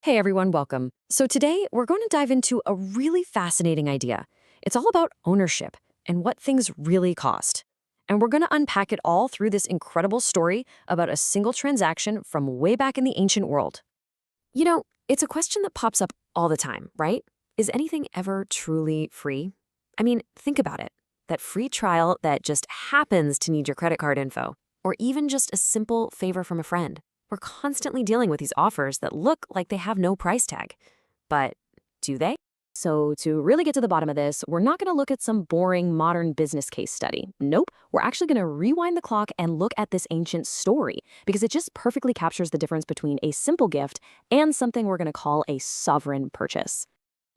Hey everyone, welcome. So today we're going to dive into a really fascinating idea. It's all about ownership and what things really cost. And we're going to unpack it all through this incredible story about a single transaction from way back in the ancient world. It's a question that pops up all the time, right? Is anything ever truly free? I mean, think about it. That free trial that just happens to need your credit card info, or even just a simple favor from a friend. We're constantly dealing with these offers that look like they have no price tag. But do they? So to really get to the bottom of this, we're not going to look at some boring modern business case study. Nope. We're actually going to rewind the clock and look at this ancient story because it just perfectly captures the difference between a simple gift and something we're going to call a sovereign purchase.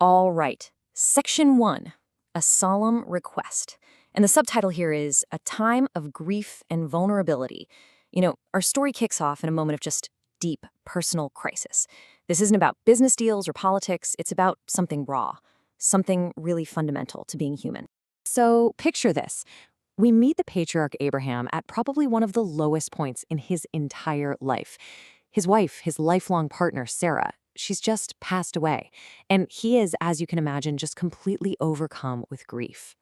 All right. Section 1, a solemn request. And the subtitle here is A Time of Grief and Vulnerability. Our story kicks off in a moment of just deep personal crisis. This isn't about business deals or politics. It's about something raw, something really fundamental to being human. So picture this. We meet the patriarch Abraham at probably one of the lowest points in his entire life. His wife, his lifelong partner, Sarah, she's just passed away. And he is, as you can imagine, just completely overcome with grief.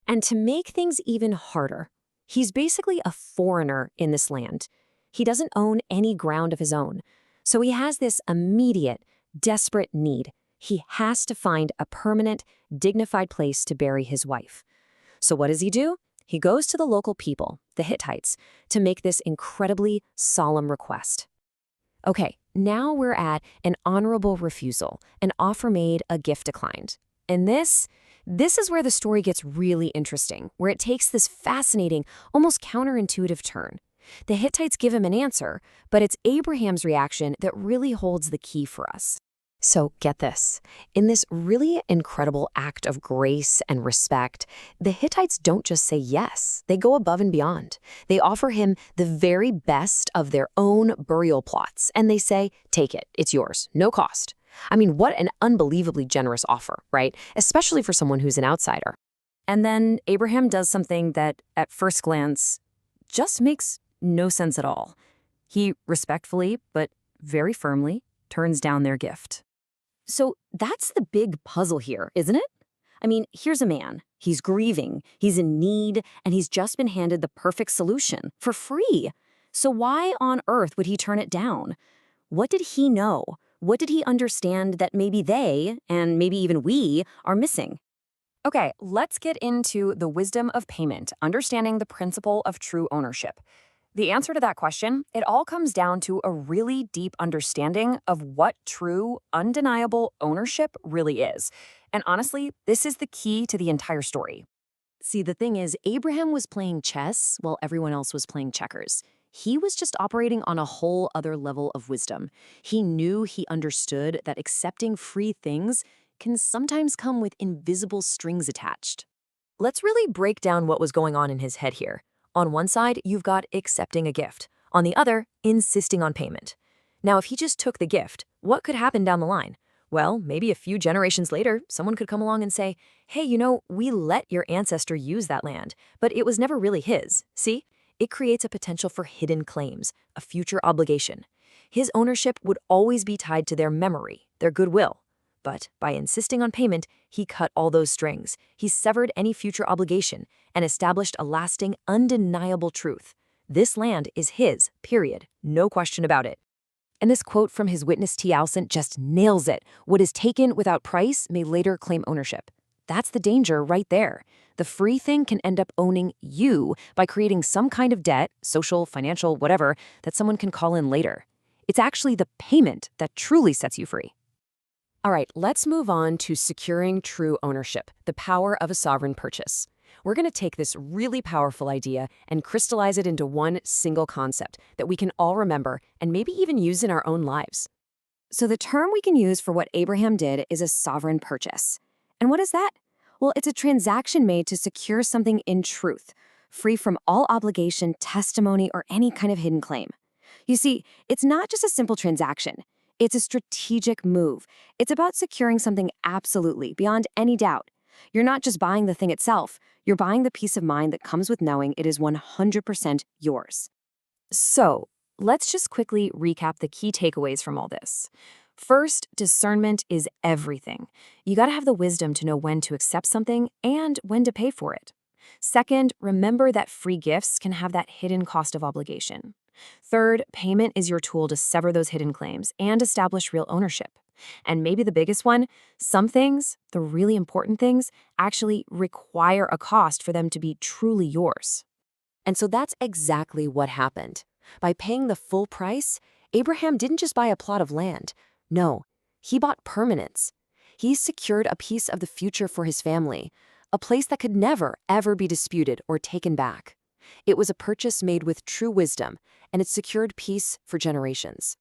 And to make things even harder, he's basically a foreigner in this land. He doesn't own any ground of his own. So he has this immediate, desperate need. He has to find a permanent, dignified place to bury his wife. So what does he do? He goes to the local people, the Hittites, to make this incredibly solemn request. Okay, now we're at an honorable refusal, an offer made, a gift declined. And this is where the story gets really interesting, where it takes this fascinating, almost counterintuitive turn. The Hittites give him an answer, but it's Abraham's reaction that really holds the key for us. So get this. In this really incredible act of grace and respect, the Hittites don't just say yes. They go above and beyond. They offer him the very best of their own burial plots, and they say, take it, it's yours, no cost. I mean, what an unbelievably generous offer, right? Especially for someone who's an outsider. And then Abraham does something that, at first glance, just makes no sense at all. He respectfully, but very firmly, turns down their gift. So that's the big puzzle here, isn't it? I mean, here's a man. He's grieving, he's in need, and he's just been handed the perfect solution for free. So why on earth would he turn it down? What did he know? What did he understand that maybe they, and maybe even we, are missing? Okay, let's get into the wisdom of payment, understanding the principle of true ownership. The answer to that question, it all comes down to a really deep understanding of what true, undeniable ownership really is. And honestly, this is the key to the entire story. See, the thing is, Abraham was playing chess while everyone else was playing checkers. He was just operating on a whole other level of wisdom. He understood that accepting free things can sometimes come with invisible strings attached. Let's really break down what was going on in his head here. On one side, you've got accepting a gift. On the other, insisting on payment. Now, if he just took the gift, what could happen down the line? Well, maybe a few generations later, someone could come along and say, hey, we let your ancestor use that land, but it was never really his. See? It creates a potential for hidden claims, a future obligation. His ownership would always be tied to their memory, their goodwill. But by insisting on payment, he cut all those strings. He severed any future obligation and established a lasting, undeniable truth. This land is his, period. No question about it. And this quote from his witness T. Alcint just nails it. What is taken without price may later claim ownership. That's the danger right there. The free thing can end up owning you by creating some kind of debt, social, financial, whatever, that someone can call in later. It's actually the payment that truly sets you free. All right, let's move on to securing true ownership, the power of a sovereign purchase. We're going to take this really powerful idea and crystallize it into one single concept that we can all remember and maybe even use in our own lives. So the term we can use for what Abraham did is a sovereign purchase. And what is that? Well, it's a transaction made to secure something in truth, free from all obligation, testimony, or any kind of hidden claim. You see, it's not just a simple transaction. It's a strategic move. It's about securing something absolutely, beyond any doubt. You're not just buying the thing itself, you're buying the peace of mind that comes with knowing it is 100% yours. So, let's just quickly recap the key takeaways from all this. First, discernment is everything. You gotta have the wisdom to know when to accept something and when to pay for it. Second, remember that free gifts can have that hidden cost of obligation. Third, payment is your tool to sever those hidden claims and establish real ownership. And maybe the biggest one, some things, the really important things, actually require a cost for them to be truly yours. And so that's exactly what happened. By paying the full price, Abraham didn't just buy a plot of land. No, he bought permanence. He secured a piece of the future for his family, a place that could never, ever be disputed or taken back. It was a purchase made with true wisdom, and it secured peace for generations.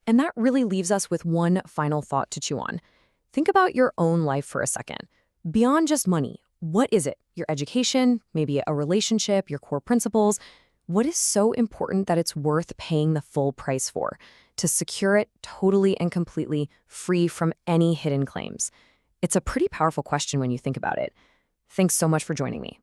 And that really leaves us with one final thought to chew on. Think about your own life for a second. Beyond just money, what is it? Your education, maybe a relationship, your core principles? What is so important that it's worth paying the full price for, to secure it totally and completely free from any hidden claims? It's a pretty powerful question when you think about it. Thanks so much for joining me.